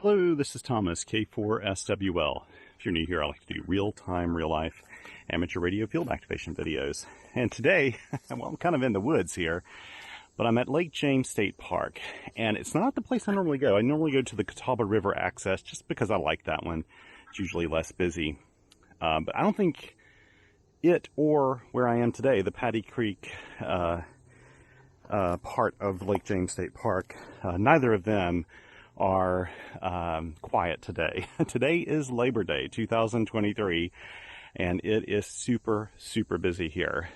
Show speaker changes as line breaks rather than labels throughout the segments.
Hello, this is Thomas, K4SWL. If you're new here, I like to do real-time, real-life amateur radio field activation videos. And today, well, I'm kind of in the woods here, but I'm at Lake James State Park. And it's not the place I normally go. I normally go to the Catawba River access just because I like that one. It's usually less busy. But I don't think it or where I am today, the Patty Creek part of Lake James State Park, neither of them are quiet today. Today is Labor Day 2023, and it is super busy here.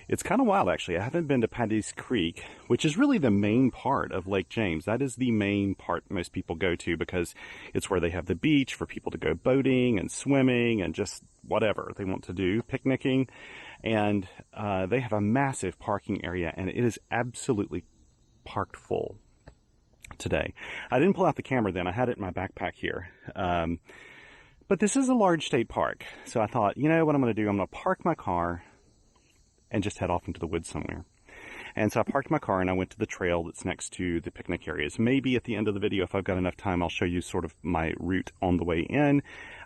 It's kind of wild, actually. I haven't been to Patty's Creek, which is really the main part of Lake James. That is the main part most people go to because it's where they have the beach for people to go boating and swimming and just whatever they want to do, picnicking. And they have a massive parking area, and it is absolutely parked full today. I didn't pull out the camera then. I had it in my backpack here. But this is a large state park. So I thought, you know what I'm going to do? I'm going to park my car and just head off into the woods somewhere. And so I parked my car and I went to the trail that's next to the picnic areas. Maybe at the end of the video, if I've got enough time, I'll show you sort of my route on the way in.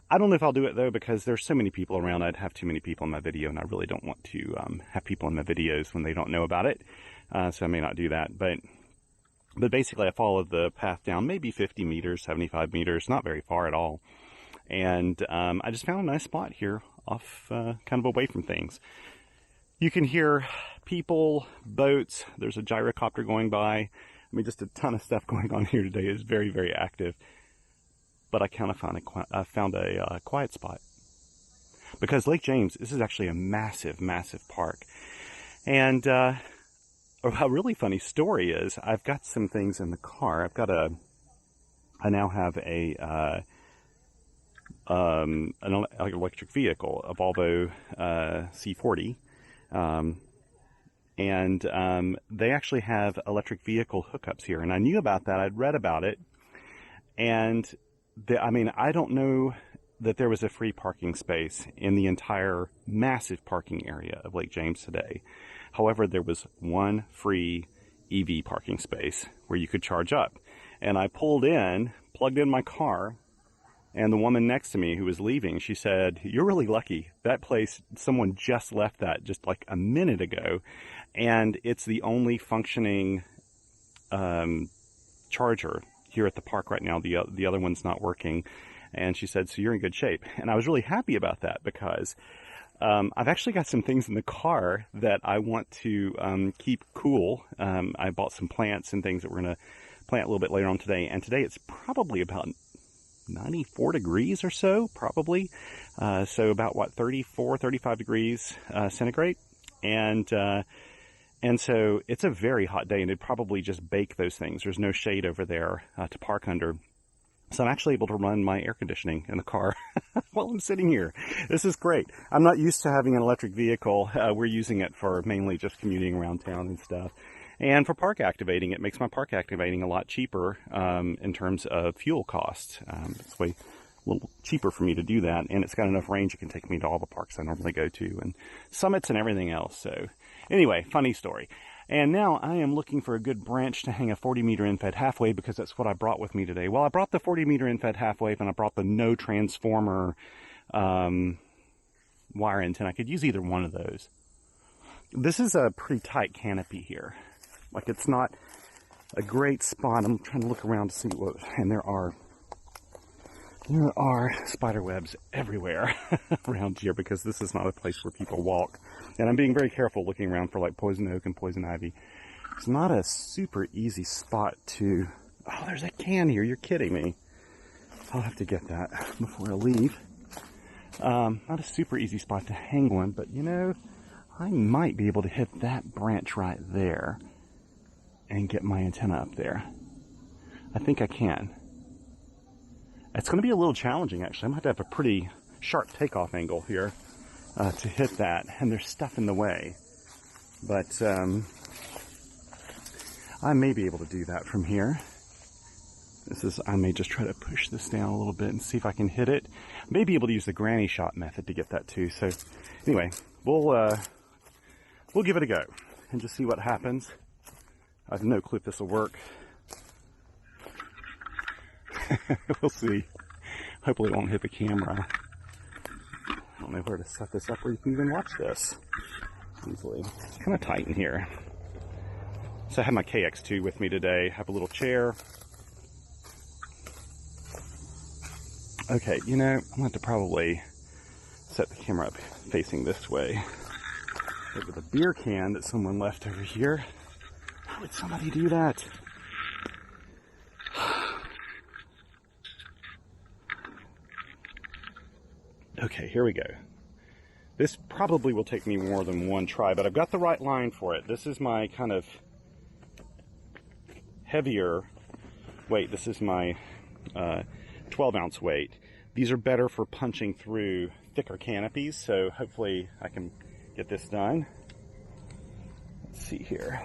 I don't know if I'll do it though, because there's so many people around. I'd have too many people in my video, and I really don't want to have people in my videos when they don't know about it. So I may not do that. But basically, I followed the path down maybe 50 meters, 75 meters, not very far at all. And I just found a nice spot here off kind of away from things. You can hear people, boats, there's a gyrocopter going by. I mean, just a ton of stuff going on here today. It's very active. But I kind of found a quiet spot. Because Lake James, this is actually a massive park. And a really funny story is, I've got some things in the car. I now have an electric vehicle, a Volvo C40. And they actually have electric vehicle hookups here. And I knew about that. I'd read about it. And I don't know that there was a free parking space in the entire massive parking area of Lake James today. However, there was one free EV parking space where you could charge up. And I pulled in, plugged in my car, and the woman next to me who was leaving, she said, "You're really lucky. That place, someone just left that just like a minute ago. And it's the only functioning charger here at the park right now. The other one's not working." And she said, "So you're in good shape." And I was really happy about that because I've actually got some things in the car that I want to keep cool. I bought some plants and things that we're going to plant a little bit later on today. And today it's probably about 94 degrees or so, probably. So about, 34, 35 degrees centigrade. And so it's a very hot day, and it'd probably just bake those things. There's no shade over there to park under. So I'm actually able to run my air conditioning in the car while I'm sitting here. This is great. I'm not used to having an electric vehicle. We're using it for mainly just commuting around town and stuff. And for park activating, it makes my park activating a lot cheaper in terms of fuel costs. It's way a little cheaper for me to do that. And it's got enough range, it can take me to all the parks I normally go to and summits and everything else. So anyway, funny story. And now I am looking for a good branch to hang a 40-meter end-fed half-wave because that's what I brought with me today. Well, I brought the 40-meter end-fed half-wave, and I brought the no transformer wire antenna. I could use either one of those. This is a pretty tight canopy here. Like, it's not a great spot. I'm trying to look around to see what, and there are spider webs everywhere around here because this is not a place where people walk. And I'm being very careful looking around for like poison oak and poison ivy. It's not a super easy spot to... Oh, there's a can here. You're kidding me. I'll have to get that before I leave. Not a super easy spot to hang one, but you know, I might be able to hit that branch right there and get my antenna up there. I think I can. It's going to be a little challenging, actually. I'm going to have to have a pretty sharp takeoff angle here to hit that, and there's stuff in the way. But I may be able to do that from here. I may just try to push this down a little bit and see if I can hit it. I may be able to use the granny shot method to get that too. So anyway, we'll give it a go and just see what happens. I have no clue if this will work. We'll see. Hopefully it won't hit the camera. I don't know where to set this up where you can even watch this easily. It's kind of tight in here. So I have my KX2 with me today. I have a little chair. Okay, you know, I'm going to probably set the camera up facing this way. Over the beer can that someone left over here. How would somebody do that? Okay, here we go. This probably will take me more than one try, but I've got the right line for it. This is my kind of heavier weight. This is my 12-ounce weight. These are better for punching through thicker canopies, so hopefully I can get this done. Let's see here.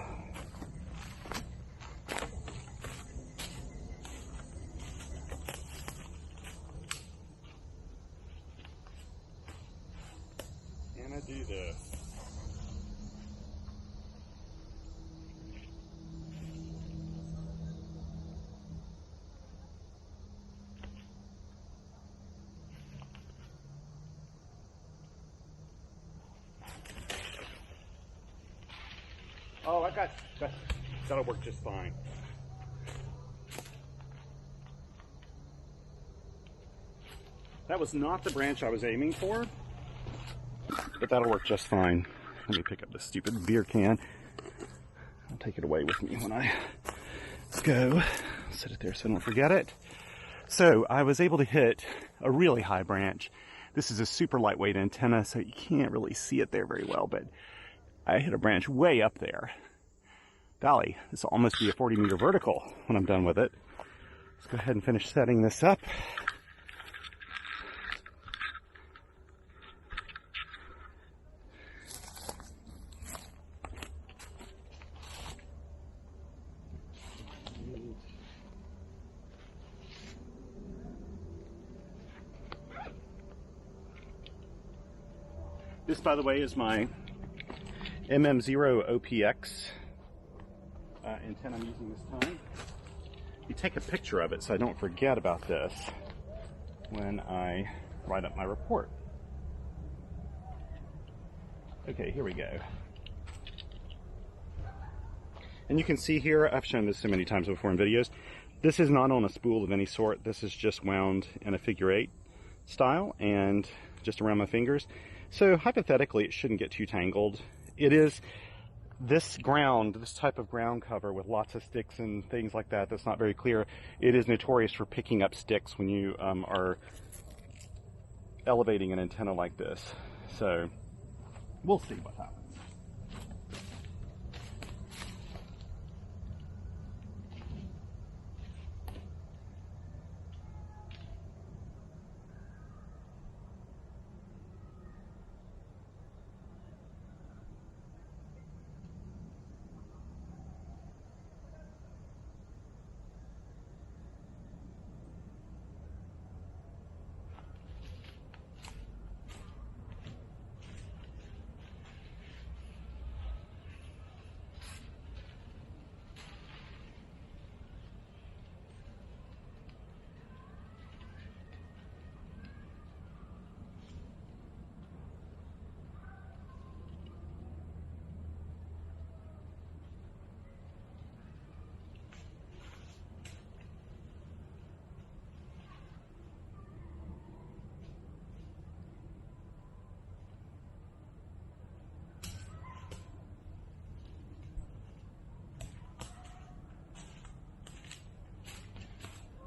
Can I do this? Oh, that'll work just fine. That was not the branch I was aiming for, but that'll work just fine. Let me pick up this stupid beer can. I'll take it away with me when I go. Set it there so I don't forget it. So I was able to hit a really high branch. This is a super lightweight antenna, so you can't really see it there very well, but I hit a branch way up there. Golly, this will almost be a 40-meter vertical when I'm done with it. Let's go ahead and finish setting this up. This, by the way, is my MM0 OPX antenna I'm using this time. You take a picture of it so I don't forget about this when I write up my report. Okay, here we go. And you can see here, I've shown this so many times before in videos, this is not on a spool of any sort. This is just wound in a figure-8 style and just around my fingers. So hypothetically, it shouldn't get too tangled. It is this type of ground cover with lots of sticks and things like that that's not very clear. It is notorious for picking up sticks when you are elevating an antenna like this. So we'll see what happens.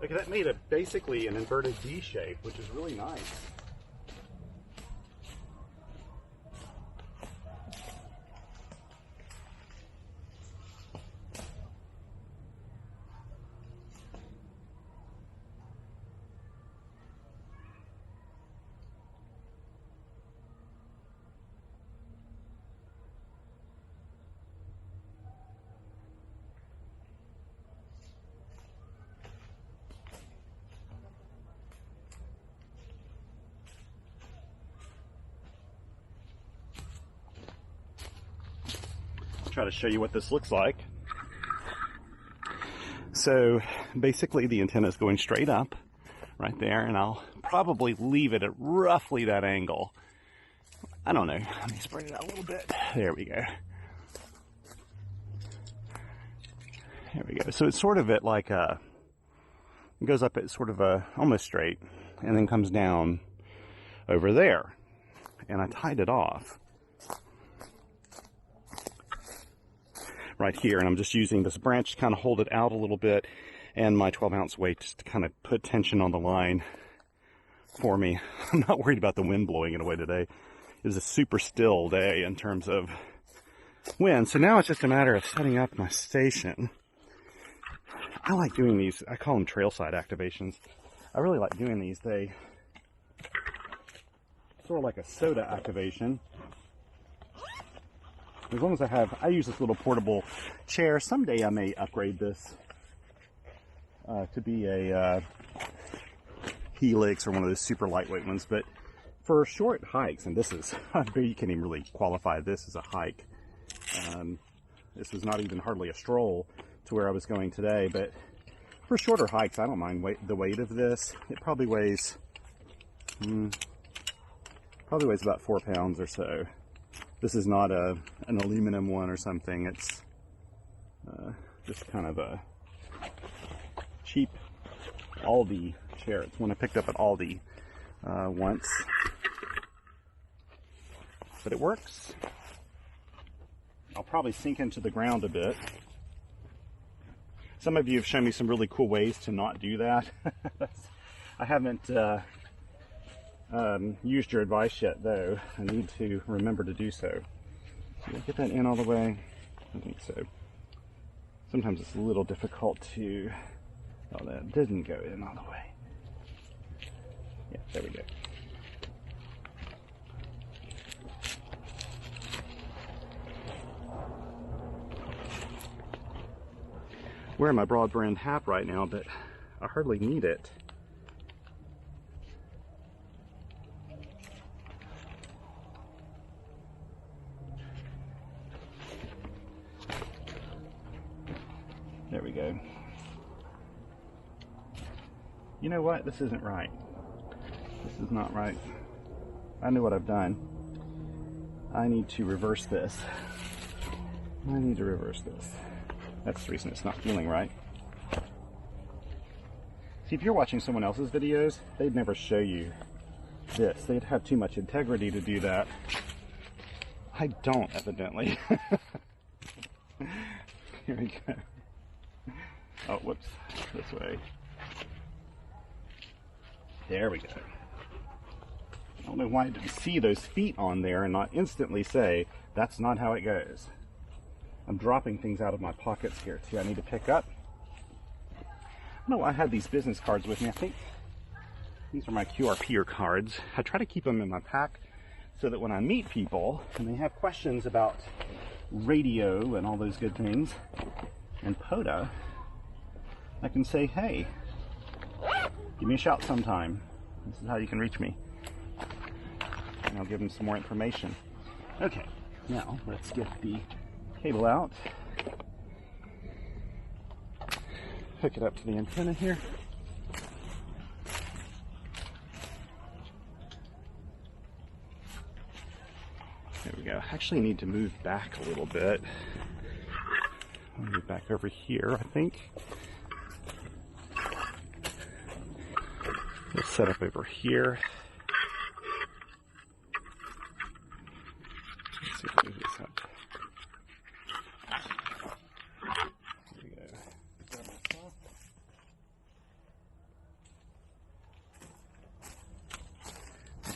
Okay, that made basically an inverted D shape, which is really nice. Try to show you what this looks like. So basically the antenna is going straight up right there, and I'll probably leave it at roughly that angle. I don't know. Let me spread it out a little bit. There we go. There we go. So it's sort of at like a, it goes up at sort of a, almost straight, and then comes down over there. And I tied it off right here, and I'm just using this branch to kind of hold it out a little bit, and my 12-ounce weight just to kind of put tension on the line for me. I'm not worried about the wind blowing it away today. It was a super still day in terms of wind. So now it's just a matter of setting up my station. I like doing these. I call them trailside activations. I really like doing these. They sort of like a soda activation. As long as I use this little portable chair. Someday I may upgrade this to be a Helix or one of those super lightweight ones. But for short hikes, and this is, you can't even really qualify this as a hike. This was not even hardly a stroll to where I was going today, but for shorter hikes, I don't mind the weight of this. It probably weighs about 4 pounds or so. This is not an aluminum one or something. It's just kind of a cheap Aldi chair. It's one I picked up at Aldi once. But it works. I'll probably sink into the ground a bit. Some of you have shown me some really cool ways to not do that. I haven't used your advice yet, though. I need to remember to do so. Did I get that in all the way? I think so. Sometimes it's a little difficult to... Oh, that didn't go in all the way. Yeah, there we go. Wearing my broad brimmed hat right now, but I hardly need it. There we go. You know what? This isn't right. This is not right. I know what I've done. I need to reverse this. I need to reverse this. That's the reason it's not feeling right. See, if you're watching someone else's videos, they'd never show you this. They'd have too much integrity to do that. I don't, evidently. Here we go. Oh, whoops. This way. There we go. I don't know why I didn't see those feet on there and not instantly say, that's not how it goes. I'm dropping things out of my pockets here too. I need to pick up. No, I had these business cards with me. I think these are my QRT cards. I try to keep them in my pack so that when I meet people and they have questions about radio and all those good things and POTA, I can say, hey, give me a shout sometime. This is how you can reach me. And I'll give them some more information. Okay, now let's get the cable out. Hook it up to the antenna here. There we go. I actually need to move back a little bit. I'll move back over here, I think. Let's set up over here. Let's see if I can do this up.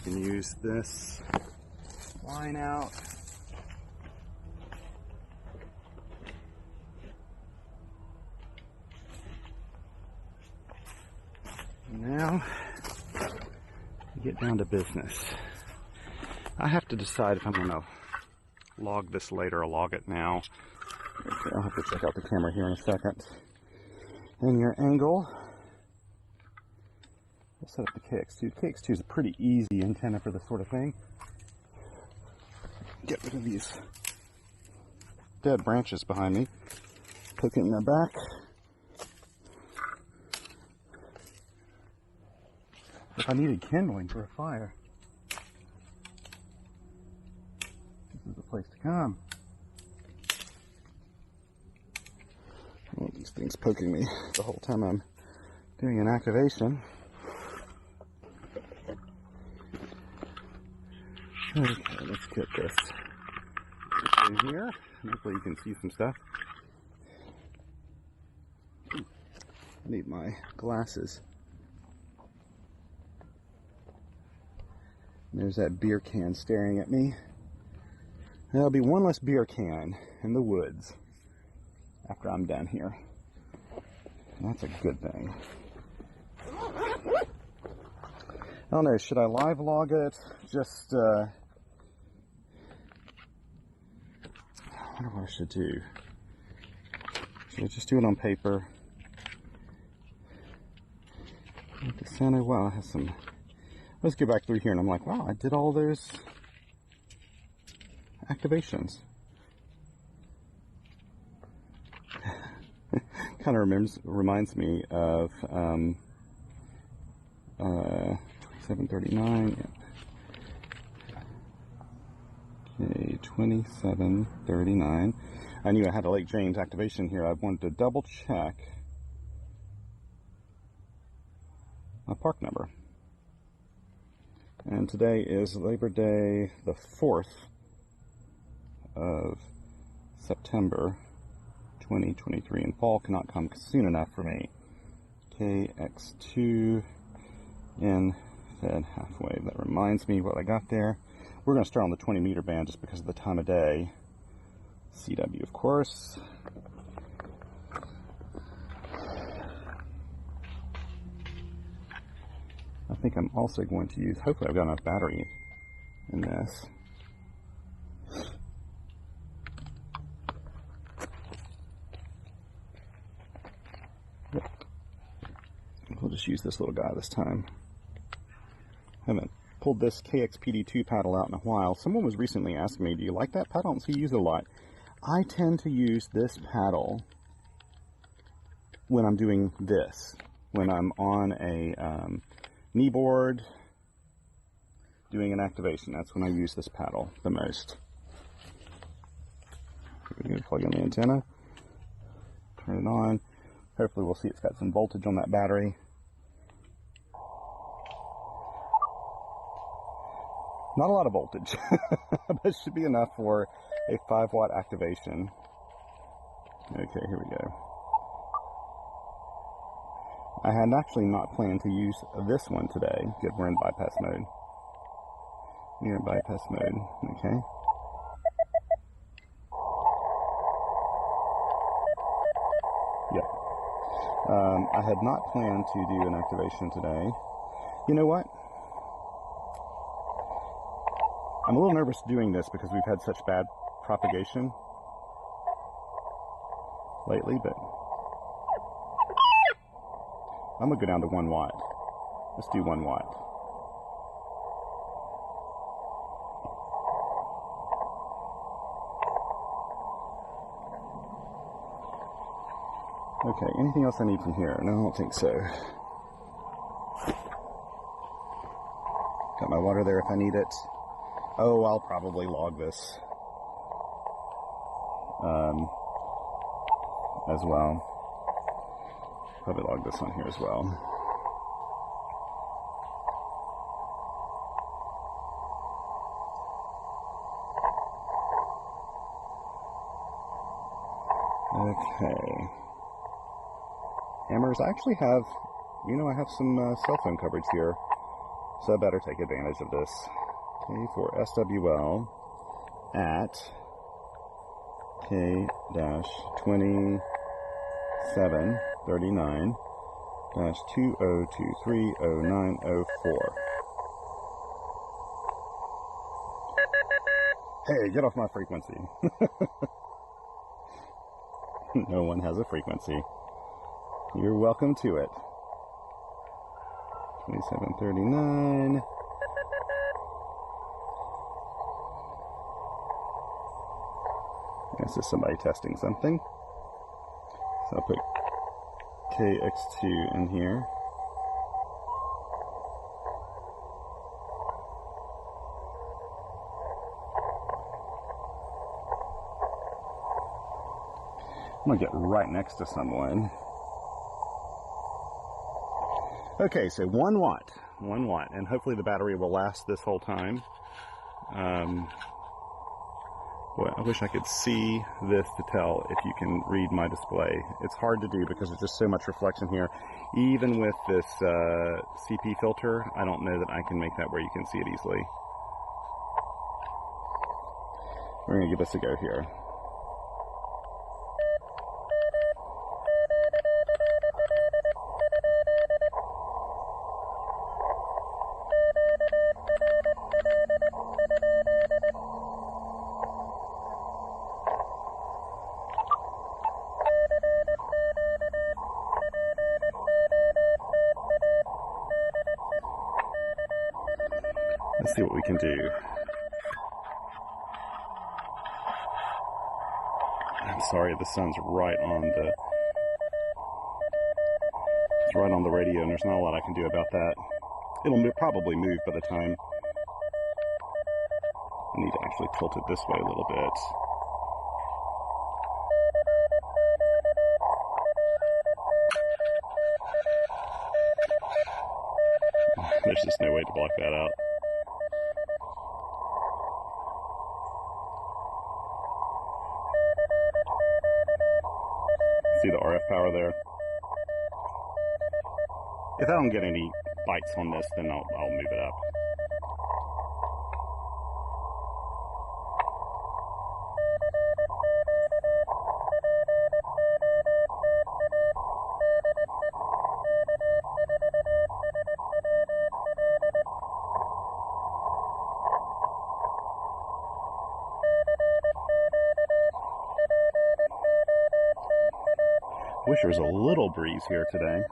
Can use this line out. Now, get down to business. I have to decide if I'm going to log this later or log it now. Okay, I'll have to check out the camera here in a second. And your angle. We'll set up the KX2. The KX2 is a pretty easy antenna for this sort of thing. Get rid of these dead branches behind me. Poke it in the back. if I needed kindling for a fire, this is the place to come. Oh, these things poking me the whole time I'm doing an activation. Okay, let's get this in here. Hopefully you can see some stuff. I need my glasses. There's that beer can staring at me. There'll be one less beer can in the woods after I'm done here. And that's a good thing. I don't know, should I live log it? Just, I wonder what I should do. Should I just do it on paper? The center, wow, it has some. Let's go back through here, and I'm like, wow, I did all those activations. Kind of reminds me of 2739. Okay, 2739. I knew I had a Lake James activation here. I wanted to double check my park number. And today is Labor Day, the 4th of September 2023, and fall cannot come soon enough for me. KX2 in fed halfway. That reminds me what I got there. We're going to start on the 20 meter band just because of the time of day. CW, of course. I think I'm also going to use, hopefully I've got enough battery in this. Yep. We'll just use this little guy this time. Haven't pulled this KXPD2 paddle out in a while. Someone was recently asking me, do you like that paddle? I don't see you use it a lot. I tend to use this paddle when I'm doing this. When I'm on a knee board doing an activation. That's when I use this paddle the most. We're going to plug in the antenna, turn it on. Hopefully we'll see it's got some voltage on that battery. Not a lot of voltage, but it should be enough for a 5-watt activation. Okay, here we go. I had actually not planned to use this one today. Good, we're in bypass mode. We're in bypass mode, okay. Yep. I had not planned to do an activation today. You know what? I'm a little nervous doing this because we've had such bad propagation lately, but I'm going to go down to 1 watt. Let's do 1 watt. Okay, anything else I need from here? No, I don't think so. Got my water there if I need it. Oh, I'll probably log this as well. Probably log this on here as well. Okay. Hammers, I actually have, you know, I have some cell phone coverage here, so I better take advantage of this. Okay, for SWL at K-2739-20230904. Hey, get off my frequency. No one has a frequency. You're welcome to it. 2739. This is somebody testing something. So I'll put KX2 in here. I'm gonna get right next to someone. Okay, so 1 watt, and hopefully the battery will last this whole time. Boy, I wish I could see this to tell if you can read my display. It's hard to do because there's just so much reflection here. Even with this CP filter, I don't know that I can make that where you can see it easily. We're gonna give this a go here. Let's see what we can do. I'm sorry, the sun's right on the... It's right on the radio, and there's not a lot I can do about that. It'll probably move by the time... I need to actually tilt it this way a little bit. There's just no way to block that out. See the RF power there? If I don't get any bites on this, then I'll move it up. Wish there was a little breeze here today.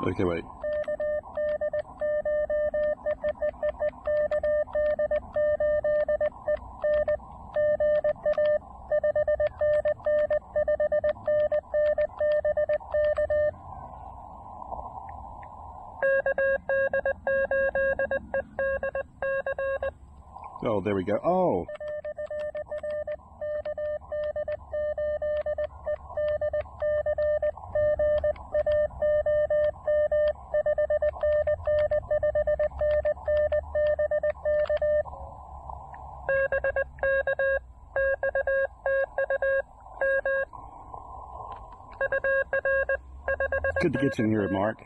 Okay, wait. Oh, there we go. Oh! Good to get you in here, Mark.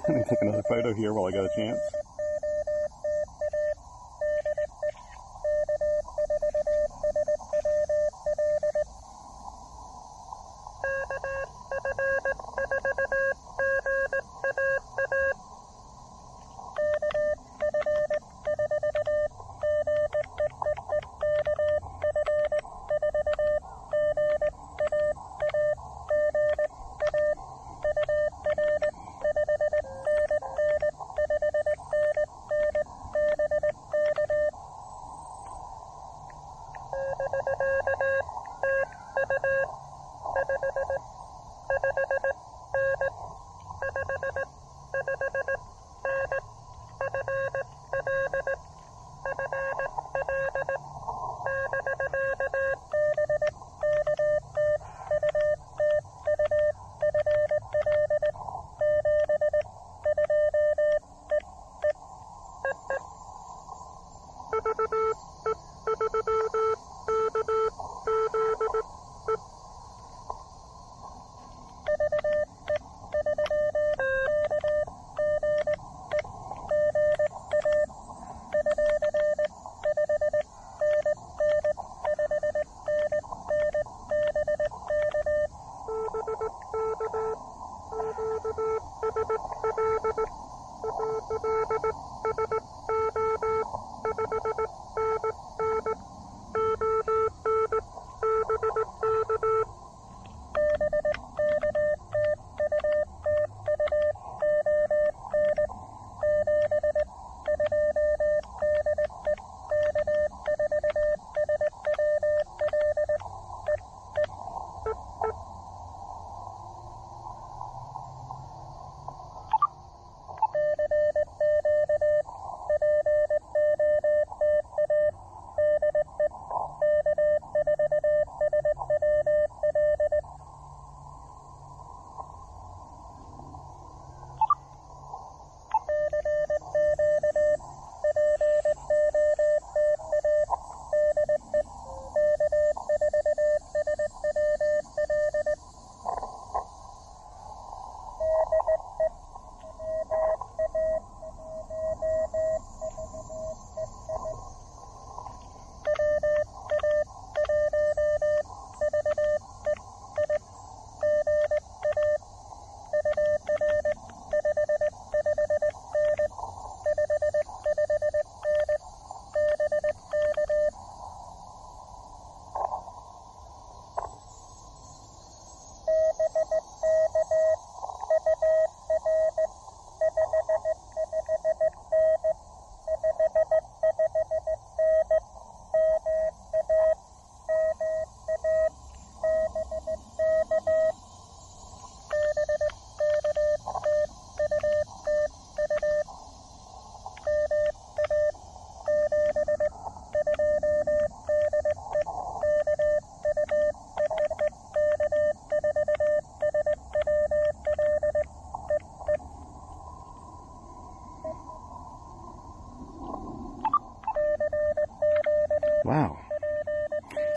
Let me take another photo here while I got a chance.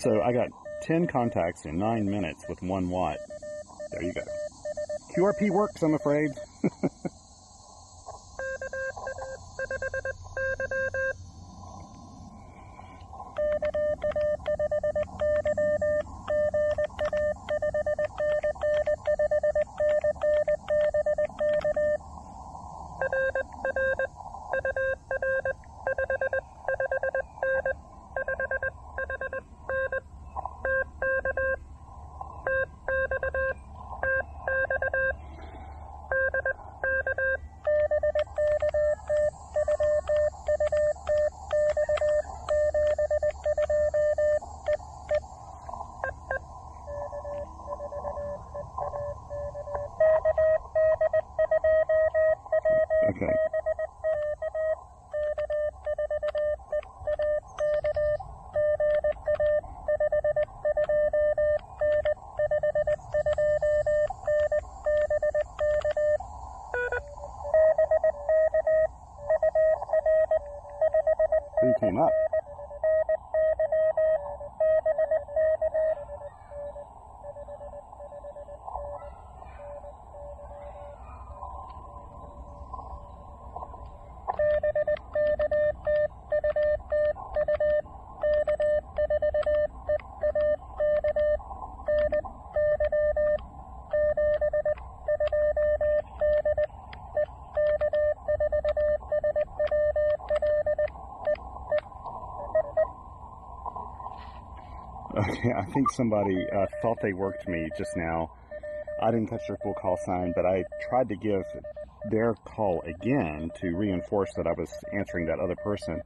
So I got 10 contacts in 9 minutes with 1 watt. There you go. QRP works, I'm afraid. Okay. Who came up? Okay, I think somebody thought they worked me just now. I didn't catch their full call sign, but I tried to give their call again to reinforce that I was answering that other person.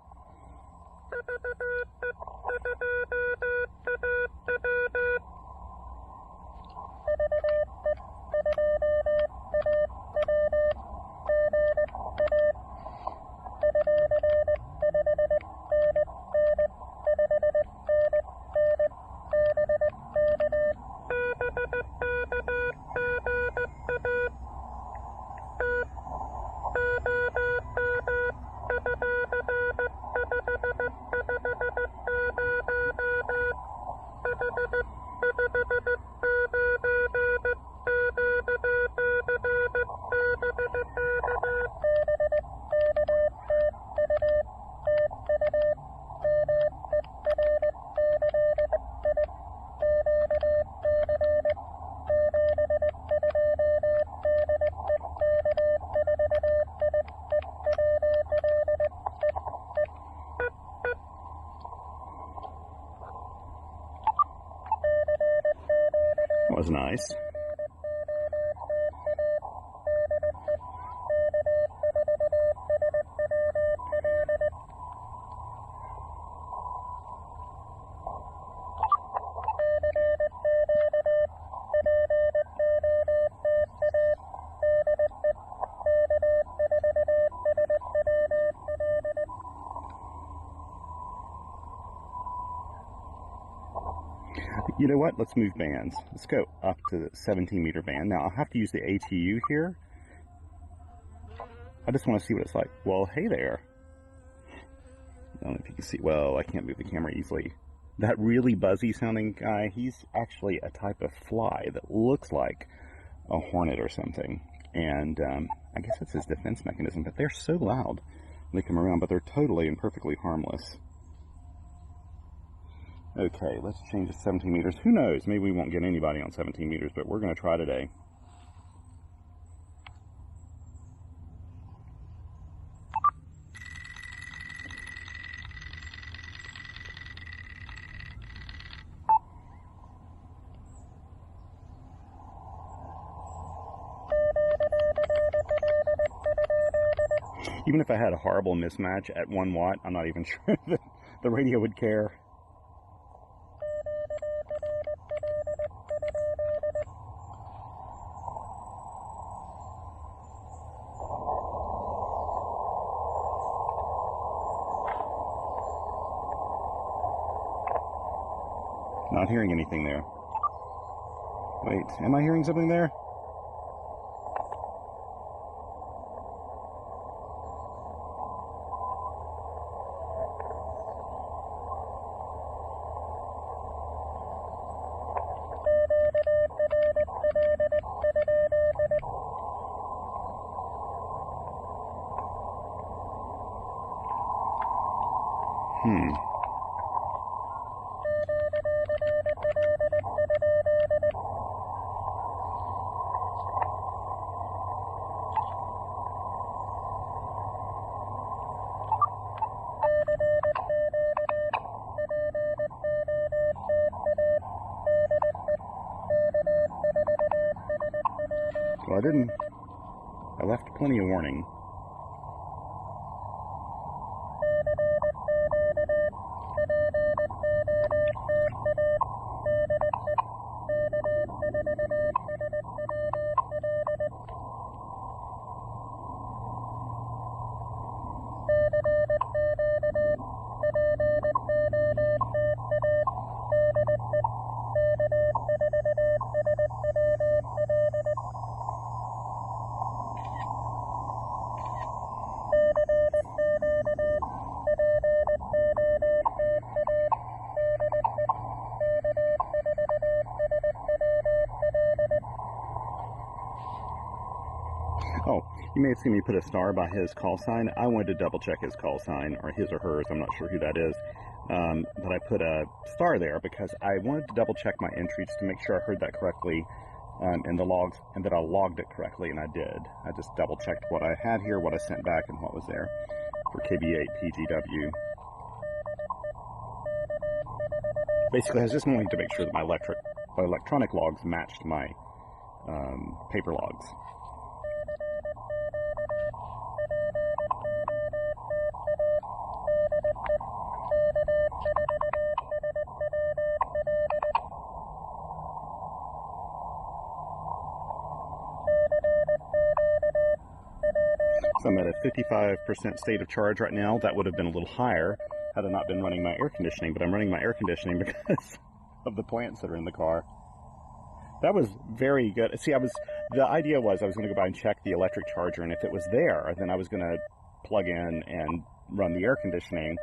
That was nice. You know what? Let's move bands. Let's go up to the 17 meter band. Now, I'll have to use the ATU here. I just want to see what it's like. Well, hey there. I don't know if you can see. Well, I can't move the camera easily. That really buzzy sounding guy, he's actually a type of fly that looks like a hornet or something. And I guess it's his defense mechanism, but they're so loud when they come around, but they're totally and perfectly harmless. Okay, let's change to 17 meters. Who knows? Maybe we won't get anybody on 17 meters, but we're going to try today. Even if I had a horrible mismatch at 1 watt, I'm not even sure that the radio would care. Not hearing anything there. Wait, am I hearing something there? Well, I left plenty of warning. Oh, you may have seen me put a star by his call sign. I wanted to double check his call sign, or his or hers, I'm not sure who that is. But I put a star there because I wanted to double check my entries to make sure I heard that correctly in the logs, and that I logged it correctly, and I did. I just double checked what I had here, what I sent back, and what was there for KB8 PGW. Basically, I was just wanting to make sure that my electronic logs matched my paper logs. So I'm at a 55% state of charge right now. That would have been a little higher had I not been running my air conditioning, but I'm running my air conditioning because of the plants that are in the car. That was very good. See, the idea was I was going to go by and check the electric charger, and if it was there, then I was going to plug in and run the air conditioning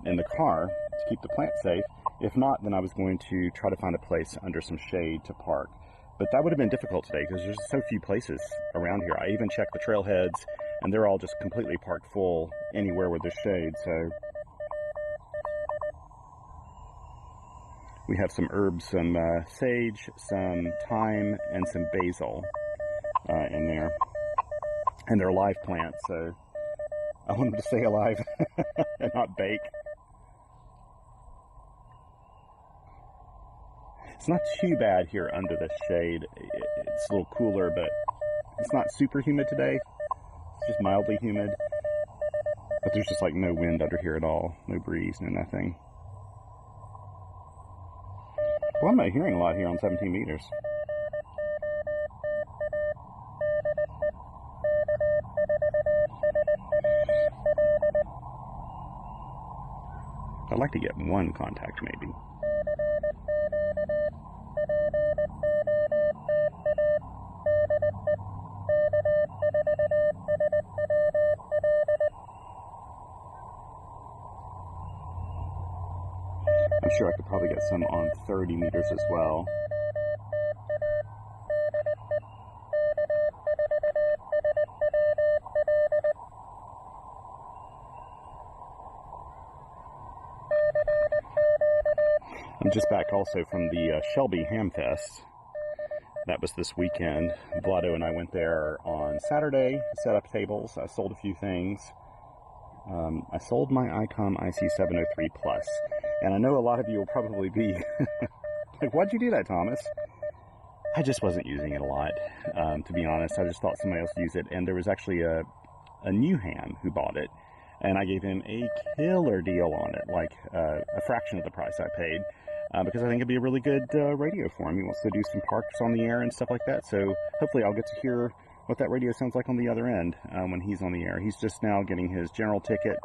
in the car to keep the plant safe. If not, then I was going to try to find a place under some shade to park. But that would have been difficult today because there's so few places around here. I even checked the trailheads, and they're all just completely parked full anywhere where there's shade. So we have some herbs, some sage, some thyme, and some basil in there. And they're live plants, so I want them to stay alive and not bake. It's not too bad here under the shade. It's a little cooler, but it's not super humid today. It's just mildly humid. But there's just like no wind under here at all. No breeze, no nothing. Well, I'm not hearing a lot here on 17 meters. I'd like to get one contact maybe. I'm sure I could probably get some on 30 meters as well. I'm just back also from the Shelby Ham Fest. That was this weekend. Vlado and I went there on Saturday, set up tables. I sold a few things. I sold my ICOM IC703 Plus. And I know a lot of you will probably be like, why'd you do that, Thomas? I just wasn't using it a lot, to be honest. I just thought somebody else would use it. And there was actually a new ham who bought it. And I gave him a killer deal on it, like a fraction of the price I paid. Because I think it'd be a really good radio for him. He wants to do some parks on the air and stuff like that. So hopefully I'll get to hear what that radio sounds like on the other end when he's on the air. He's just now getting his general ticket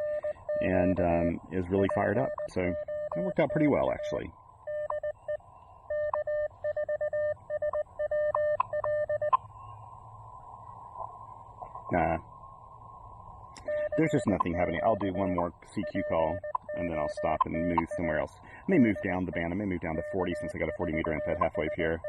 and is really fired up. So it worked out pretty well, actually. There's just nothing happening. I'll do one more CQ call, and then I'll stop and move somewhere else. I may move down the band. I may move down to 40 since I got a 40 meter infed half wave here.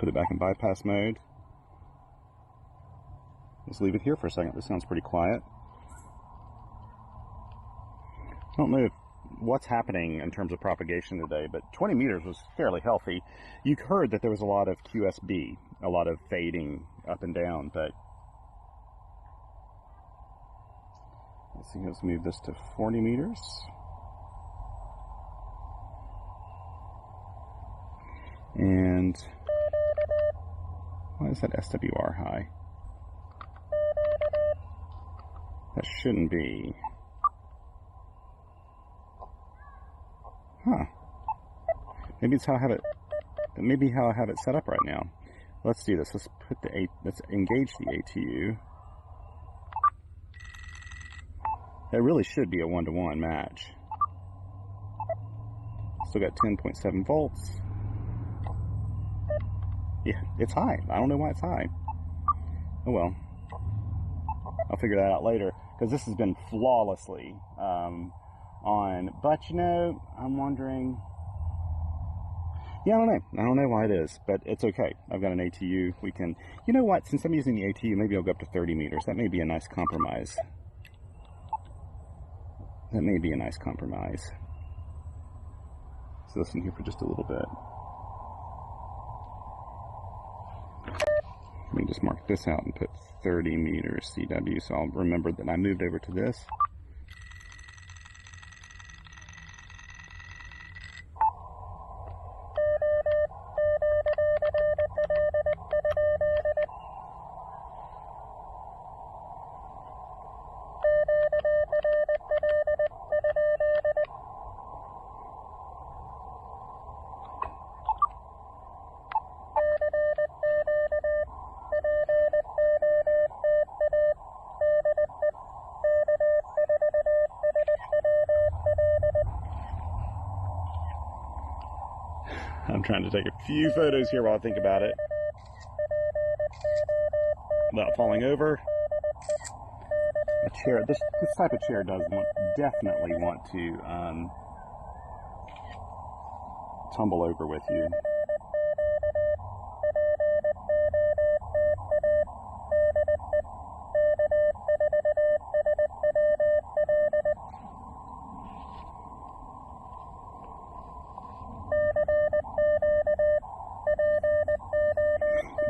Put it back in bypass mode. Let's leave it here for a second. This sounds pretty quiet. I don't know what's happening in terms of propagation today, but 20 meters was fairly healthy. You heard that there was a lot of QSB, a lot of fading up and down, but let's see, let's move this to 40 meters. And why is that SWR high? That shouldn't be. Huh. Maybe it's how I have it. Maybe how I have it set up right now. Let's do this. Let's engage the ATU. That really should be a 1-to-1 match. Still got 10.7 volts. Yeah, it's high. I don't know why it's high. Oh well. I'll figure that out later, because this has been flawlessly on. But you know, I'm wondering. Yeah, I don't know. I don't know why it is, but it's okay. I've got an ATU. We can. You know what? Since I'm using the ATU, maybe I'll go up to 30 meters. That may be a nice compromise. That may be a nice compromise. So listen here for just a little bit. Let me just mark this out and put 30 meters CW, so I'll remember that I moved over to this. I'm trying to take a few photos here while I think about it without falling over. A chair, this type of chair does definitely want to tumble over with you.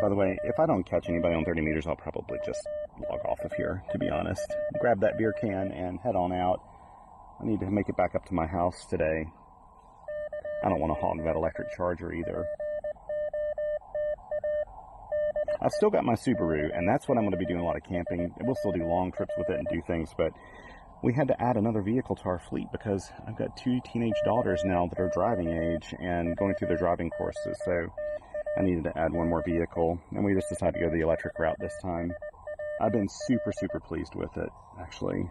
By the way, if I don't catch anybody on 30 meters, I'll probably just log off of here, to be honest. Grab that beer can and head on out. I need to make it back up to my house today. I don't want to hog that electric charger either. I've still got my Subaru, and that's what I'm going to be doing a lot of camping. We'll still do long trips with it and do things, but we had to add another vehicle to our fleet because I've got 2 teenage daughters now that are driving age and going through their driving courses, so I needed to add one more vehicle, and we just decided to go the electric route this time. I've been super, super pleased with it, actually.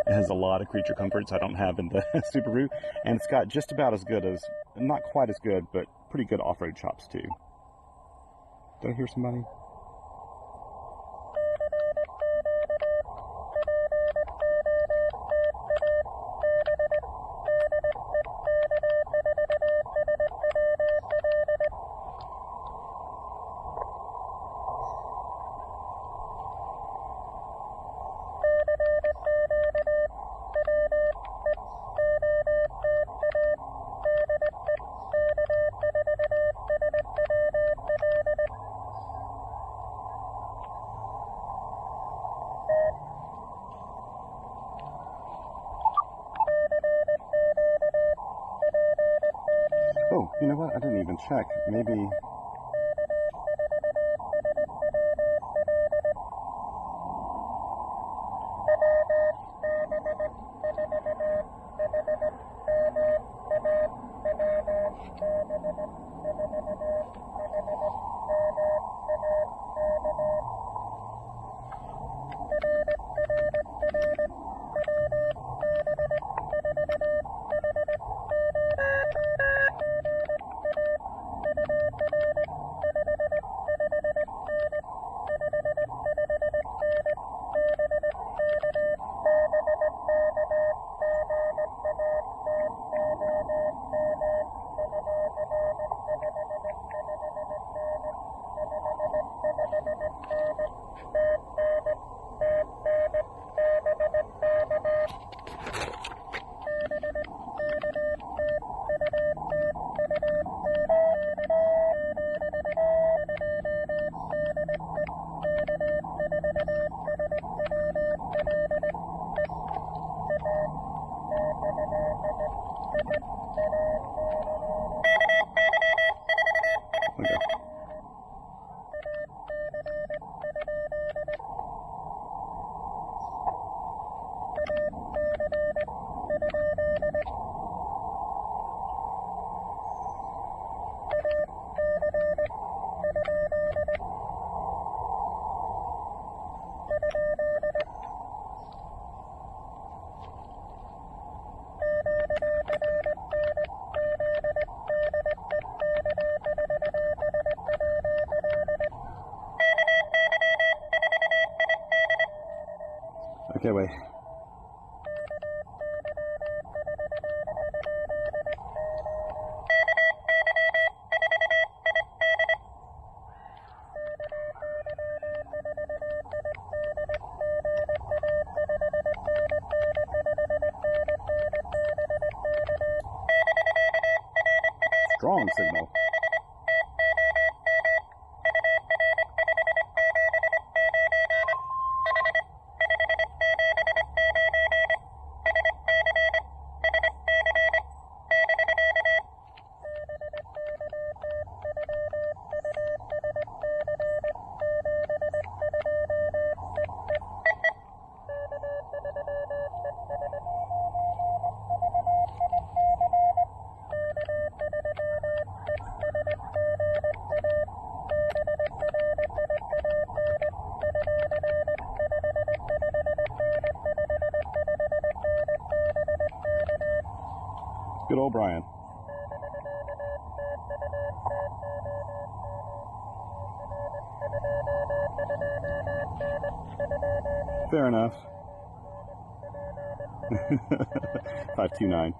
It has a lot of creature comforts I don't have in the Subaru, and it's got just about as good as, not quite as good, but pretty good off-road chops too. Did I hear somebody? Oh, you know what? I didn't even check. Maybe... Okay, wait. Strong signal. Good old Brian. Fair enough. 529.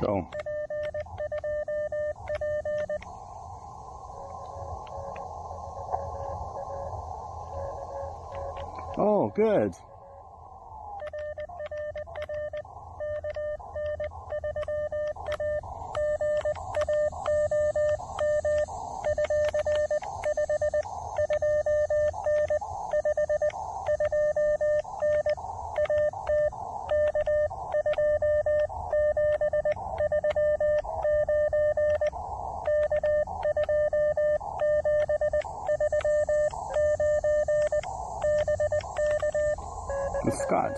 Go. Oh, good. Scott.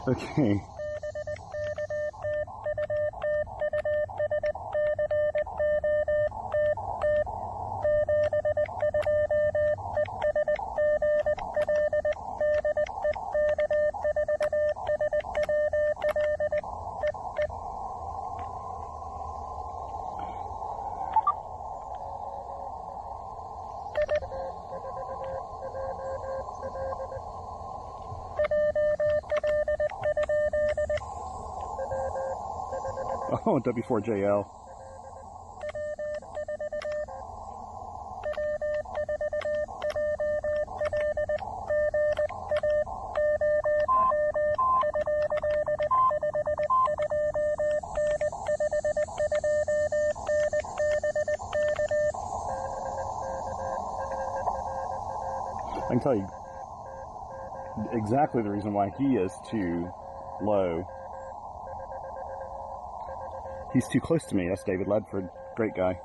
Okay. Oh, W4JL. I can tell you exactly the reason why he is too low. He's too close to me. That's David Ledford. Great guy.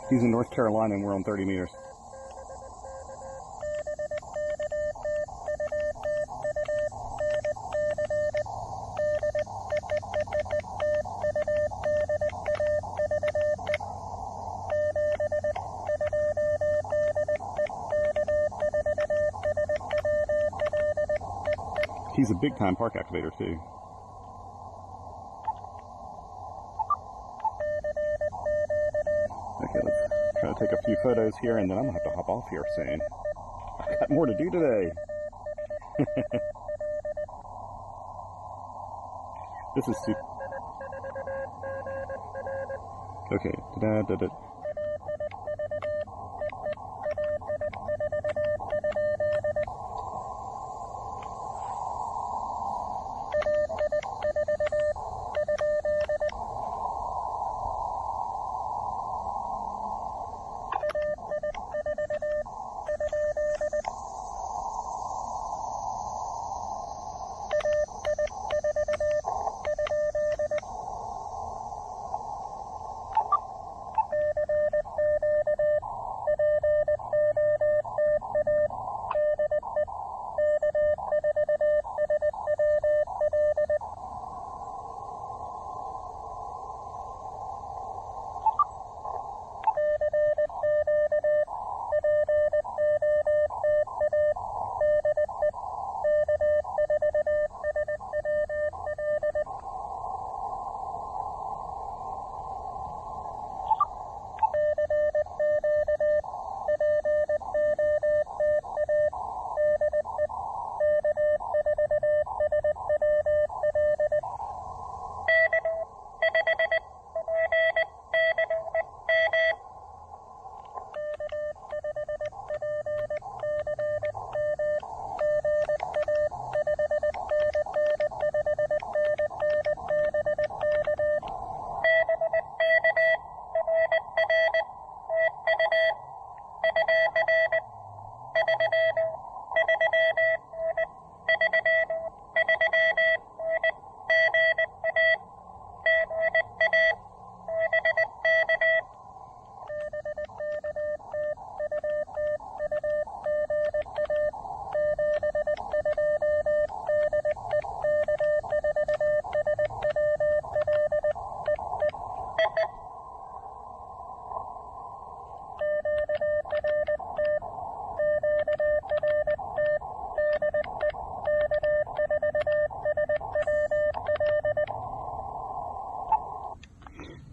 He's in North Carolina and we're on 30 meters. He's a big time park activator too. Okay, let's try to take a few photos here and then I'm gonna have to hop off here soon. I've got more to do today. This is super. Okay, da-da-da-da.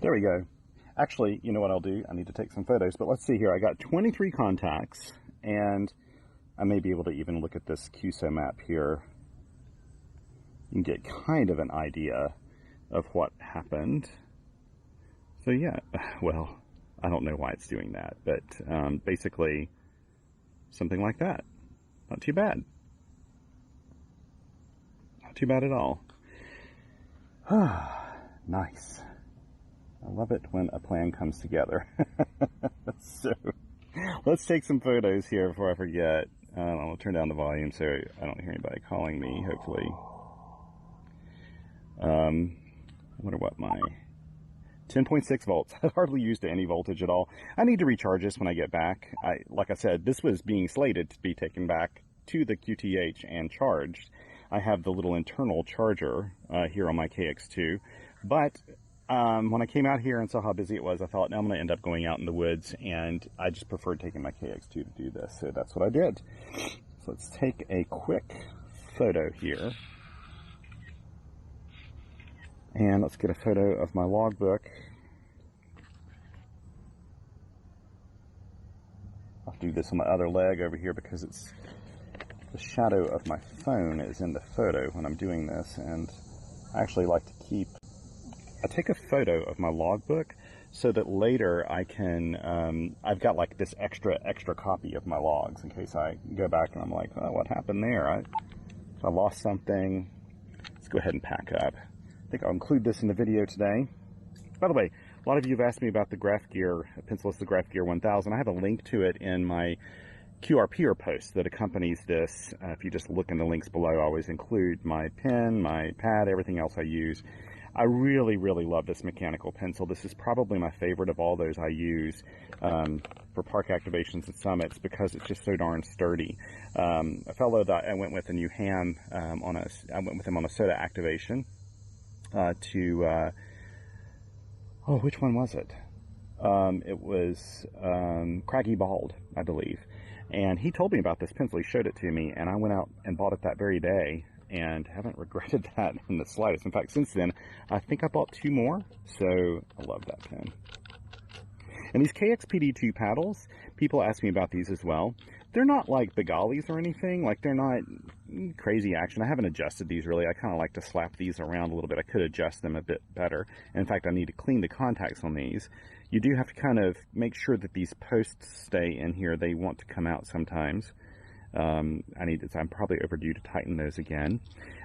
There we go. Actually, you know what I'll do? I need to take some photos, but let's see here. I got 23 contacts, and I may be able to even look at this QSO map here and get kind of an idea of what happened. So yeah, well, I don't know why it's doing that, but basically something like that. Not too bad. Not too bad at all. Nice. I love it when a plan comes together. So let's take some photos here before I forget. I'll turn down the volume so I don't hear anybody calling me, hopefully. I wonder what my 10.6 volts. I hardly used any voltage at all. I need to recharge this when I get back. Like I said, this was being slated to be taken back to the QTH and charged. I have the little internal charger here on my KX2, but when I came out here and saw how busy it was, I thought, no, I'm going to end up going out in the woods, and I just preferred taking my KX2 to do this, so that's what I did. So let's take a quick photo here, and let's get a photo of my logbook. I'll do this on my other leg over here because it's the shadow of my phone is in the photo when I'm doing this, and I actually like to I take a photo of my logbook so that later I can, I've got like this extra copy of my logs in case I go back and I'm like, oh, what happened there? I lost something. Let's go ahead and pack up. I think I'll include this in the video today. By the way, a lot of you have asked me about the Graph Gear pencilless, the Graph Gear 1000. I have a link to it in my QRT post that accompanies this. If you just look in the links below, I always include my pen, my pad, everything else I use. I really, really love this mechanical pencil. This is probably my favorite of all those I use for park activations and summits because it's just so darn sturdy. A fellow that I went with, a new ham, I went with him on a POTA Activation oh, which one was it? It was Craggy Bald, I believe. And he told me about this pencil. He showed it to me, and I went out and bought it that very day, and haven't regretted that in the slightest. In fact, since then, I think I bought 2 more, so I love that pen. And these KXPD2 paddles, people ask me about these as well. They're not like Begalis or anything, like they're not crazy action. I haven't adjusted these really. I kind of like to slap these around a little bit. I could adjust them a bit better. And in fact, I need to clean the contacts on these. You do have to kind of make sure that these posts stay in here. They want to come out sometimes. I'm probably overdue to tighten those again.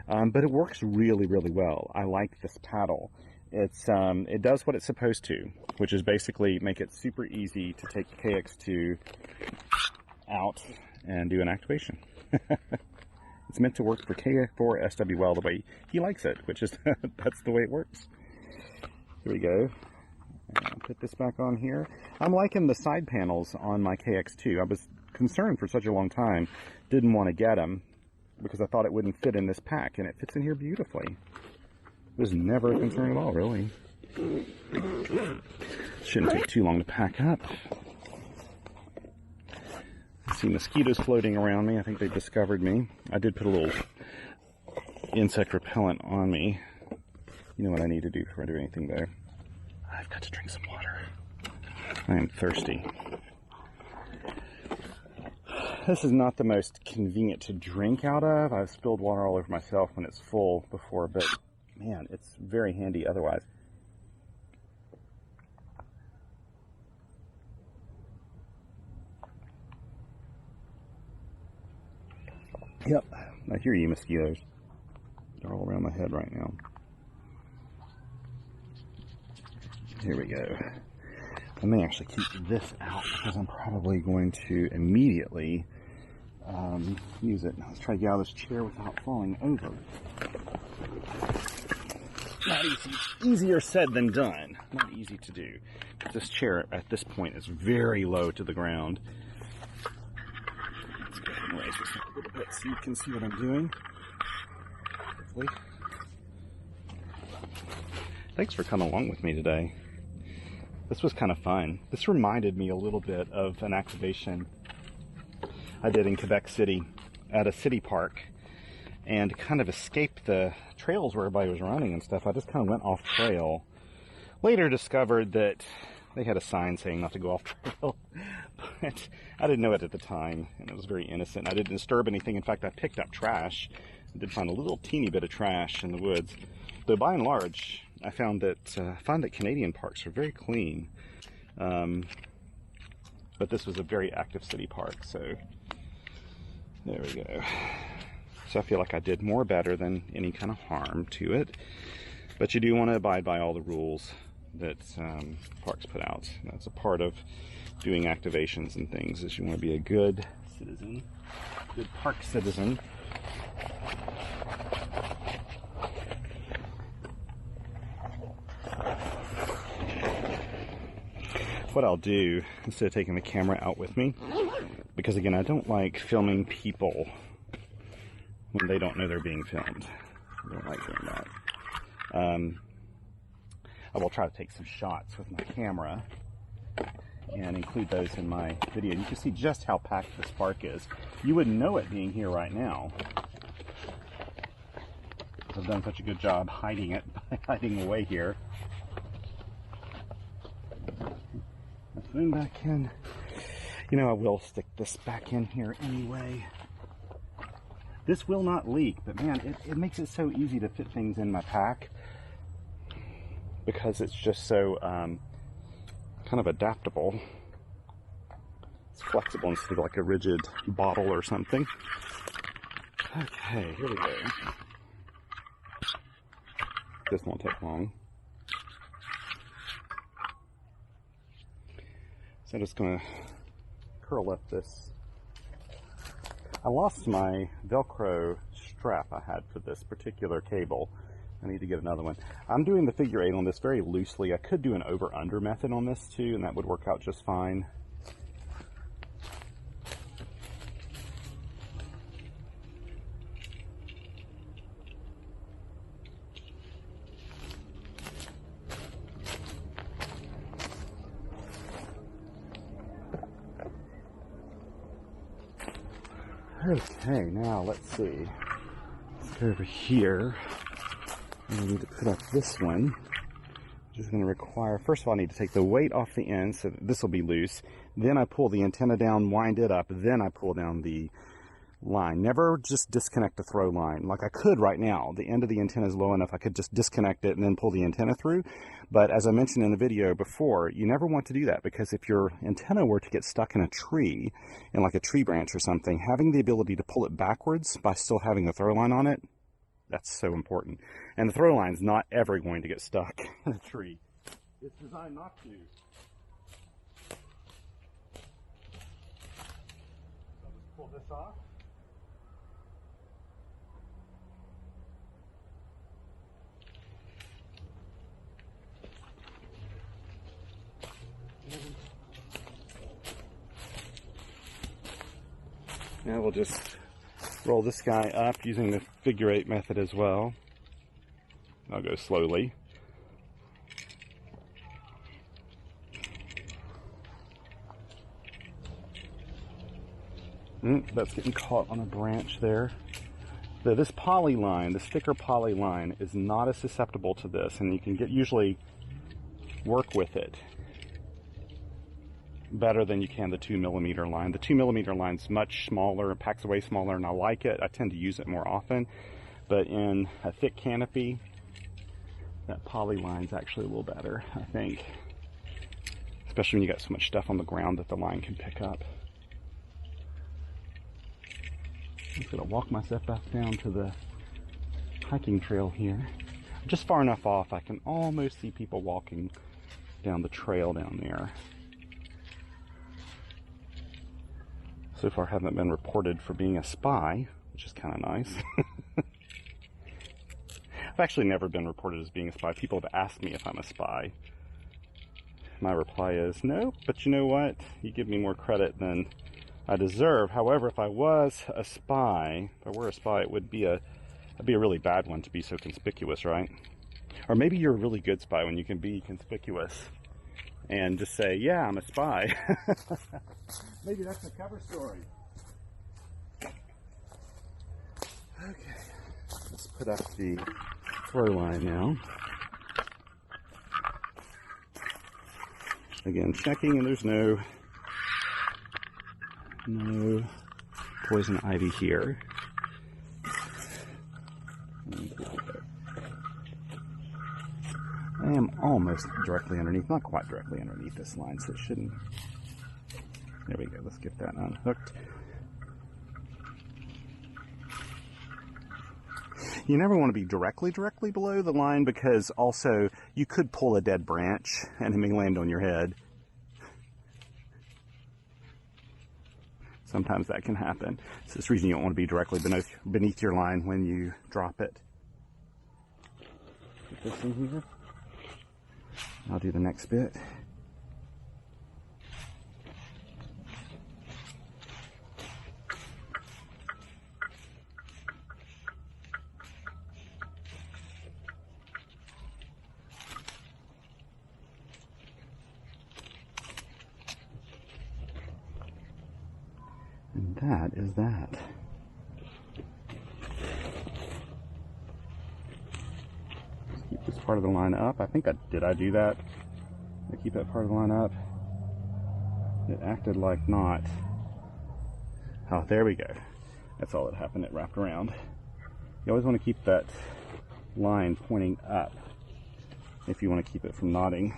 But it works really, really well. I like this paddle. It does what it's supposed to, which is basically make it super easy to take KX2 out and do an activation. It's meant to work for K4 SWL the way he likes it, which is that's the way it works. Here we go. I'll put this back on here. I'm liking the side panels on my KX2. I was concerned for such a long time, didn't want to get them because I thought it wouldn't fit in this pack, and it fits in here beautifully. It was never a concern at all, really. Shouldn't take too long to pack up. I see mosquitoes floating around me. I think they've discovered me. I did put a little insect repellent on me. You know what I need to do before I do anything though. I've got to drink some water. I am thirsty. This is not the most convenient to drink out of. I've spilled water all over myself when it's full before, but man, it's very handy otherwise. Yep, I hear you, mosquitoes. They're all around my head right now. Here we go. I may actually keep this out because I'm probably going to immediately use it. Now let's try to get out of this chair without falling over. Not easy. Easier said than done. Not easy to do. This chair at this point is very low to the ground. Let's go ahead and raise this up a little bit so you can see what I'm doing. Hopefully. Thanks for coming along with me today. This was kind of fun. This reminded me a little bit of an activation I did in Quebec City at a city park, and kind of escaped the trails where everybody was running and stuff. I just kind of went off trail. Later discovered that they had a sign saying not to go off trail, but I didn't know it at the time, and it was very innocent. I didn't disturb anything. In fact, I picked up trash. I did find a little teeny bit of trash in the woods, though by and large, I found that Canadian parks are very clean. But this was a very active city park, so there we go. So I feel like I did more better than any kind of harm to it. But you do want to abide by all the rules that parks put out. That's a part of doing activations and things, is you want to be a good citizen, good park citizen. what I'll do, instead of taking the camera out with me, because again, I don't like filming people when they don't know they're being filmed. I don't like doing that. I will try to take some shots with my camera and include those in my video. You can see just how packed this park is. You wouldn't know it being here right now. I've done such a good job hiding it, by hiding away here. Zoom back in. You know, I will stick this back in here anyway. This will not leak, but man, it makes it so easy to fit things in my pack because it's just so kind of adaptable. It's flexible instead of like a rigid bottle or something. Okay, here we go. This won't take long. So I'm just going to curl up this. I lost my Velcro strap I had for this particular cable. I need to get another one. I'm doing the figure 8 on this very loosely. I could do an over-under method on this too, and that would work out just fine. Okay, now let's see. Let's go over here. I need to put up this one, which is going to require, first of all, I need to take the weight off the end, so this will be loose. Then I pull the antenna down, wind it up, then I pull down the line. Never just disconnect the throw line. Like I could right now. The end of the antenna is low enough I could just disconnect it and then pull the antenna through. But as I mentioned in the video before, you never want to do that, because if your antenna were to get stuck in a tree, in like a tree branch or something, having the ability to pull it backwards by still having the throw line on it, that's so important. And the throw line's not ever going to get stuck in a tree. It's designed not to. So I'll just pull this off. Now we'll just roll this guy up using the figure 8 method as well. I'll go slowly. That's getting caught on a branch there. So this poly line, the sticker poly line, is not as susceptible to this, and you can usually work with it better than you can the 2mm line. The 2mm line's much smaller, it packs away smaller, and I like it. I tend to use it more often. But in a thick canopy, that poly line's actually a little better, I think. Especially when you got so much stuff on the ground that the line can pick up. I'm just gonna walk myself back down to the hiking trail here. Just far enough off I can almost see people walking down the trail down there. So far, I haven't been reported for being a spy, which is kind of nice. I've actually never been reported as being a spy. People have asked me if I'm a spy. My reply is, no, but you know what? You give me more credit than I deserve. However, if I was a spy, if I were a spy, it would be it'd be a really bad one to be so conspicuous, right? Or maybe you're a really good spy when you can be conspicuous and just say, yeah, I'm a spy. Maybe that's the cover story. Okay, let's put up the throw line now. Again, checking, and there's no poison ivy here. I am almost directly underneath, not quite directly underneath this line, so it shouldn't. There we go, let's get that unhooked. You never want to be directly below the line, because also you could pull a dead branch and it may land on your head. Sometimes that can happen. So this reason you don't want to be directly beneath your line when you drop it. Put this in here. I'll do the next bit. What is that? Let's keep this part of the line up. I think did I do that? Did I keep that part of the line up? It acted like not. Oh, there we go. That's all that happened. It wrapped around. You always want to keep that line pointing up if you want to keep it from knotting.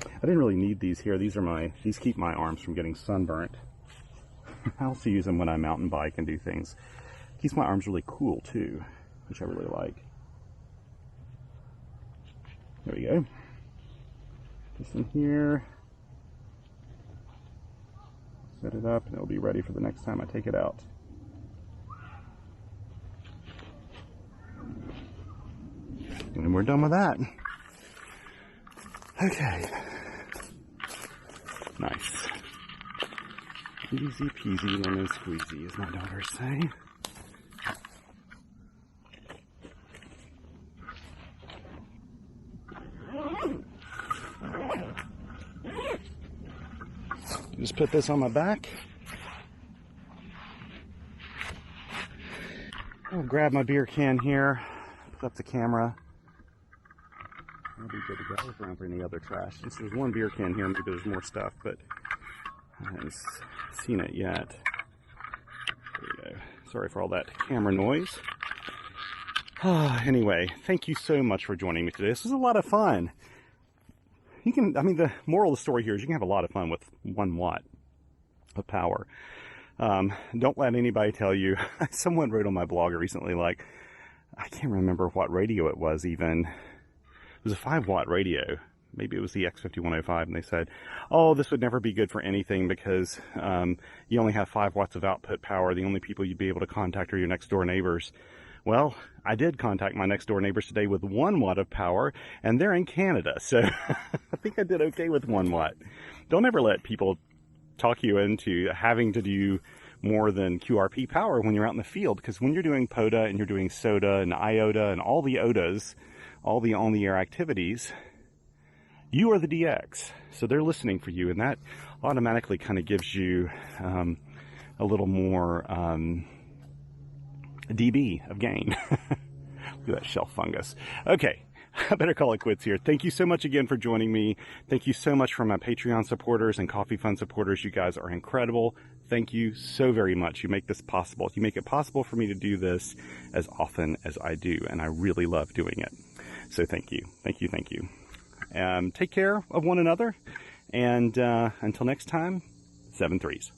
I didn't really need these here. These keep my arms from getting sunburnt. I also use them when I mountain bike and do things. Keeps my arms really cool too, which I really like. There we go. This in here. Set it up and it'll be ready for the next time I take it out. And we're done with that. Okay. Nice. Easy peasy lemon squeezy, as my daughters say. Just put this on my back. I'll grab my beer can here, put up the camera. I'll be good to go. Look around for any other trash. Since there's one beer can here, maybe there's more stuff, but I haven't seen it yet. There we go. Sorry for all that camera noise. Anyway, thank you so much for joining me today. This was a lot of fun. The moral of the story here is you can have a lot of fun with 1 watt of power. Don't let anybody tell you. Someone wrote on my blog recently, like, I can't remember what radio it was even. It was a 5 watt radio. Maybe it was the X5105, and they said, oh, this would never be good for anything because you only have 5 watts of output power. The only people you'd be able to contact are your next door neighbors. Well, I did contact my next door neighbors today with 1 watt of power, and they're in Canada, so I think I did okay with 1 watt. Don't ever let people talk you into having to do more than QRP power when you're out in the field, because when you're doing POTA and you're doing SOTA and IOTA and all the OTAs, all the on-the-air activities, you are the DX, so they're listening for you, and that automatically kind of gives you a little more dB of gain. Look at that shelf fungus. Okay, I better call it quits here. Thank you so much again for joining me. Thank you so much for my Patreon supporters and Coffee Fund supporters. You guys are incredible. Thank you so very much. You make this possible. You make it possible for me to do this as often as I do, and I really love doing it. So thank you. Thank you. Thank you. Take care of one another, and until next time, 7 threes.